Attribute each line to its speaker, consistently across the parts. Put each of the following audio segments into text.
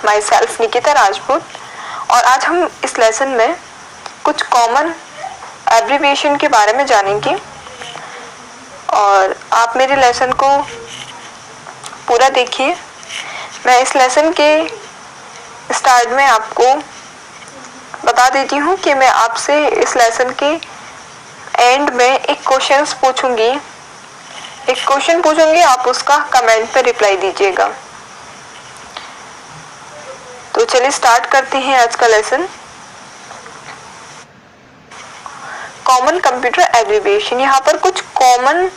Speaker 1: My self Nikita Rajput. और आज हम इस लेसन में कुछ कॉमन एब्रीविएशन के बारे में जानेंगे और आप मेरे लेसन को पूरा देखिए। मैं इस लेसन के स्टार्ट में आपको बता देती हूँ कि मैं आपसे इस लेसन के एंड में एक क्वेश्चन पूछूंगी, आप उसका कमेंट पे रिप्लाई दीजिएगा। तो चलिए स्टार्ट करते हैं आज का लेसन। Common computer abbreviation. यहाँ पर कुछ कॉमन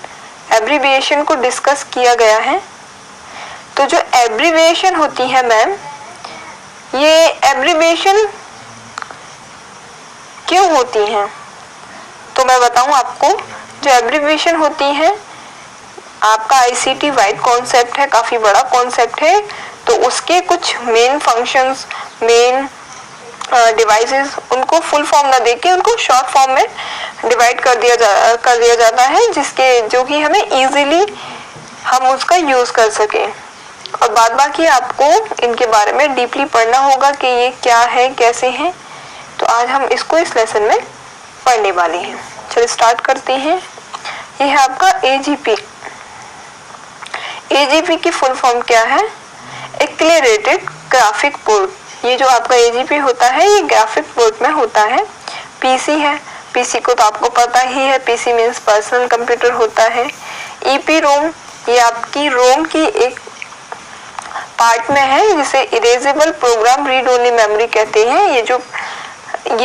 Speaker 1: एब्रीविएशन को डिस्कस किया गया है। तो जो एब्रीविएशन होती है मैम, ये एब्रीविएशन क्यों होती हैं? तो मैं बताऊं आपको, जो एब्रीविएशन होती है, आपका आईसीटी वाइड कॉन्सेप्ट है, काफी बड़ा कॉन्सेप्ट है। तो उसके कुछ मेन फंक्शंस, मेन डिवाइसेस, उनको फुल फॉर्म ना देके उनको शॉर्ट फॉर्म में डिवाइड कर दिया जाता है, जिसके जो कि हमें इजीली हम उसका यूज कर सकें। और बाद बाकी आपको इनके बारे में डीपली पढ़ना होगा कि ये क्या है, कैसे हैं। तो आज हम इसको इस लेसन में पढ़ने वाले हैं। चलिए स्टार्ट करते हैं। ये है आपका एजीपी। एजीपी की फुल फॉर्म क्या है? Accelerated graphic port. ये जो आपका एजीपी होता है, ये ग्राफिक पोर्ट में होता है। पीसी है, पीसी को तो आपको पता ही है, पीसी मीन्स पर्सनल कंप्यूटर होता है। ईपी रोम, ये आपकी रोम की एक पार्ट में है, जिसे erasable program read only memory कहते हैं। ये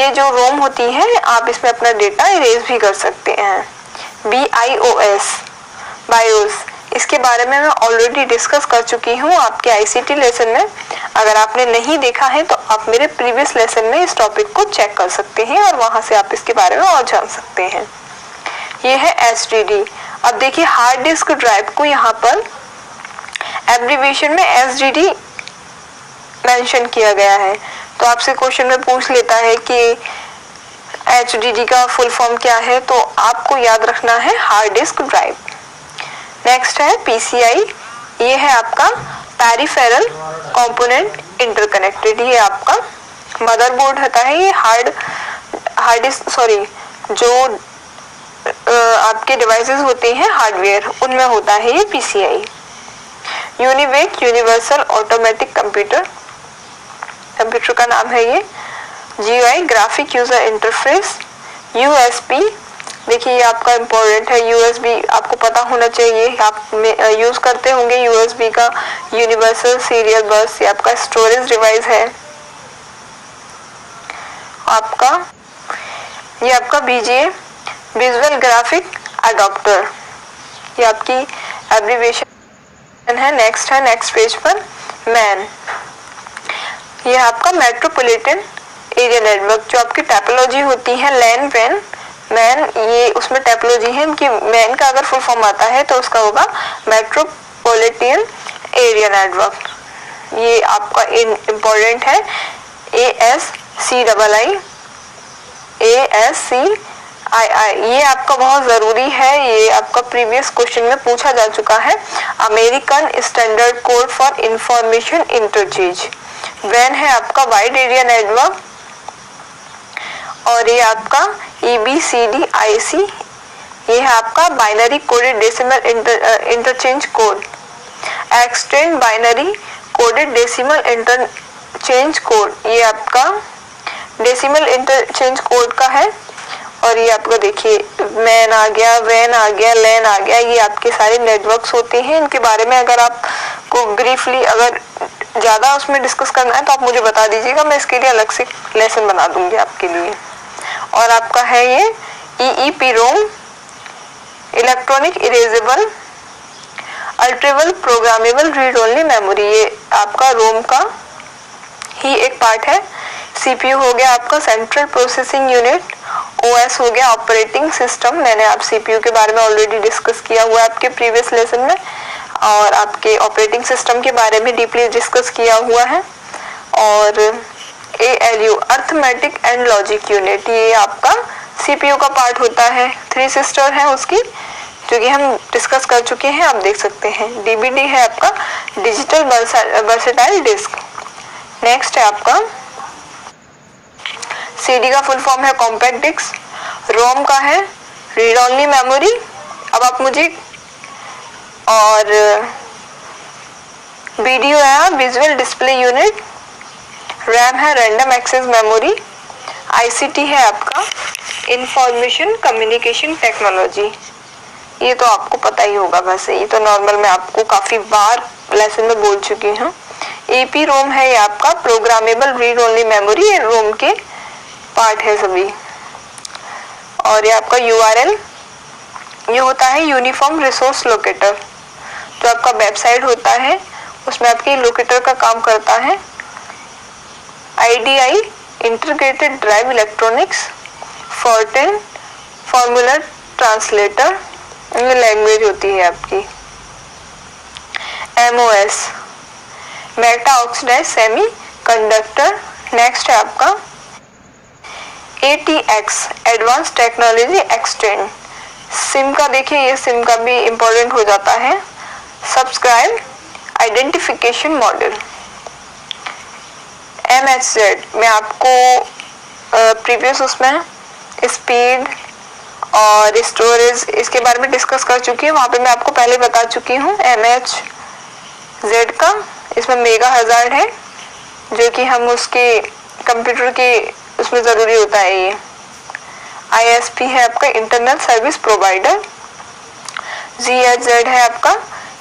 Speaker 1: जो रोम होती है, आप इसमें अपना डेटा इरेज भी कर सकते हैं। BIOS, बायोस, इसके बारे में मैं ऑलरेडी डिस्कस कर चुकी हूँ आपके आईसीटी लेसन में। अगर आपने नहीं देखा है तो आप मेरे प्रीवियस लेसन में इस टॉपिक को चेक कर सकते हैं और वहां से आप इसके बारे में और जान सकते हैं। ये है SSD। अब देखिए, हार्ड डिस्क ड्राइव को यहाँ पर एब्रीविएशन में SSD मेंशन किया गया है। तो आपसे क्वेश्चन में पूछ लेता है कि HDD का फुल फॉर्म क्या है, तो आपको याद रखना है हार्ड डिस्क ड्राइव। नेक्स्ट है PCI। ये है आपका पेरिफेरल कंपोनेंट इंटरकनेक्टेड। ये आपका मदरबोर्ड होता है। ये हार्ड डिस्क जो आपके डिवाइसेस होते हैं हार्डवेयर, उनमें होता है ये PCI। यूनिवेट, यूनिवर्सल ऑटोमेटिक कंप्यूटर का नाम है ये। GUI, graphic user interface. USB, देखिए ये आपका इम्पोर्टेंट है। USB आपको पता होना चाहिए, आप यूज करते होंगे USB का। यूनिवर्सल सीरियल बस, ये आपका स्टोरेज डिवाइस है। ये आपका VGA, विजुअल ग्राफिक एडाप्टर, ये आपकी एब्रीविएशन है। नेक्स्ट पेज पर मैन। ये आपका मेट्रोपॉलिटन एरिया नेटवर्क, जो आपकी टोपोलॉजी होती है लैन, वैन, मैन, ये उसमें टोपोलॉजी है इनकी। मैन का अगर फुल फॉर्म आता है तो उसका होगा मेट्रोपॉलिटन एरिया नेटवर्क। ये आपका इम्पोर्टेंट है। ASCII, ये आपका बहुत जरूरी है। ये आपका प्रीवियस क्वेश्चन में पूछा जा चुका है। American standard code for information interchange. वैन है आपका वाइड एरिया नेटवर्क। और ये आपका EBCDIC, ये है आपका binary coded decimal interchange code. Extend binary coded decimal interchange code, ये आपका डेसिमल इंटरचेंज कोड का है। और ये आपका देखिए मैन आ गया, वैन आ गया, लैन आ गया, ये आपके सारे नेटवर्क्स होते हैं। इनके बारे में अगर आपको ब्रीफली अगर ज़्यादा उसमें डिस्कस करना है तो आप मुझे बता दीजिएगा, मैं इसके लिए अलग से लेसन बना दूंगी आपके लिए। और आपका है ये EEPROM, electronic erasable alterable programmable read only memory, ये आपका रोम का ही एक पार्ट है। CPU हो गया आपका सेंट्रल प्रोसेसिंग यूनिट। OS हो गया ऑपरेटिंग सिस्टम, मैंने आप CPU के बारे में ऑलरेडी डिस्कस किया हुआ है आपके प्रीवियस लेसन में, और आपके ऑपरेटिंग सिस्टम के बारे में डीपली डिस्कस किया हुआ है। और ALU arithmetic and logic unit, ये आपका CPU का पार्ट होता है। 3 सिस्टर है उसकी, जो कि हम डिस्कस कर चुके हैं, आप देख सकते हैं। DVD है आपका डिजिटल वर्सेटाइल डिस्क। नेक्स्ट है आपका CD का फुल फॉर्म है कॉम्पैक्ट डिस्क। रोम का है रीड ओनली मेमोरी। अब आप मुझे और वीडियो है विजुअल डिस्प्ले यूनिट। रैम है रैंडम एक्सेस मेमोरी। ICT है आपका इंफॉर्मेशन कम्युनिकेशन टेक्नोलॉजी। ये तो आपको पता ही होगा, वैसे ये तो नॉर्मल मैं आपको काफी बार लेसन में बोल चुकी हूँ। AP रोम है ये आपका प्रोग्रामेबल रीड ओनली मेमोरी। ये रोम के पार्ट है सभी। और ये आपका URL ये होता है यूनिफॉर्म रिसोर्स लोकेटर। जो आपका वेबसाइट होता है उसमें आपके लोकेटर का काम करता है। IDI integrated drive electronics. Fortran formula translator ये लैंग्वेज होती है आपकी। MOS meta oxidize semiconductor. Next है आपका ATX advance technology extend. SIM का देखिए, ये सिम का भी इम्पोर्टेंट हो जाता है। Subscribe identification model. MHZ मैं आपको प्रीवियस उसमें स्पीड और स्टोरेज इसके बारे में डिस्कस कर चुकी हूँ। वहाँ पे मैं आपको पहले बता चुकी हूँ MHZ का। इसमें मेगा हज़ार्ड है जो कि हम उसके कंप्यूटर के उसमें ज़रूरी होता है। ये ISP है आपका इंटरनल सर्विस प्रोवाइडर। GHZ है आपका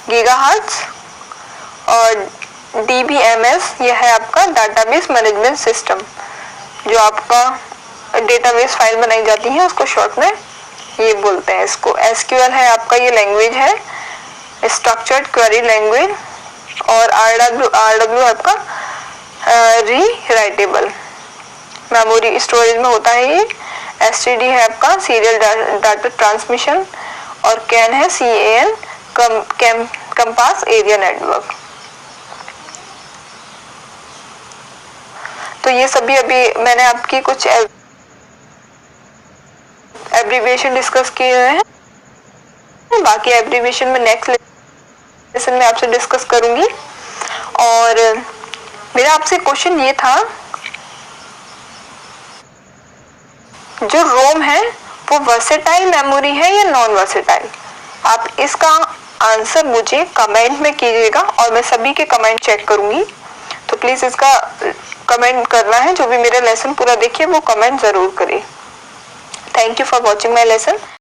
Speaker 1: गीगाहर्ट्ज। और DBMS यह है आपका डाटाबेस मैनेजमेंट सिस्टम। जो आपका डेटाबेस फाइल बनाई जाती है उसको शॉर्ट में ये बोलते हैं इसको। SQL है आपका ये लैंग्वेज है स्ट्रक्चर्ड क्वेरी लैंग्वेज। और RW आपका रीराइटेबल मेमोरी स्टोरेज में होता है ये। STD है आपका सीरियल डाटा ट्रांसमिशन। और CAN है CAN कंपास एरिया नेटवर्क। तो ये सभी अभी मैंने आपकी कुछ एब्रीविएशन डिस्कस किए हुए हैं। बाकी एब्रीविएशन में नेक्स्ट लेसन में आपसे डिस्कस करूंगी। और मेरा आपसे क्वेश्चन ये था, जो रोम है वो वर्सेटाइल मेमोरी है या नॉन वर्सेटाइल? आप इसका आंसर मुझे कमेंट में कीजिएगा और मैं सभी के कमेंट चेक करूंगी। तो प्लीज इसका कमेंट करना है। जो भी मेरा लेसन पूरा देखिए वो कमेंट जरूर करें। Thank you for watching my lesson.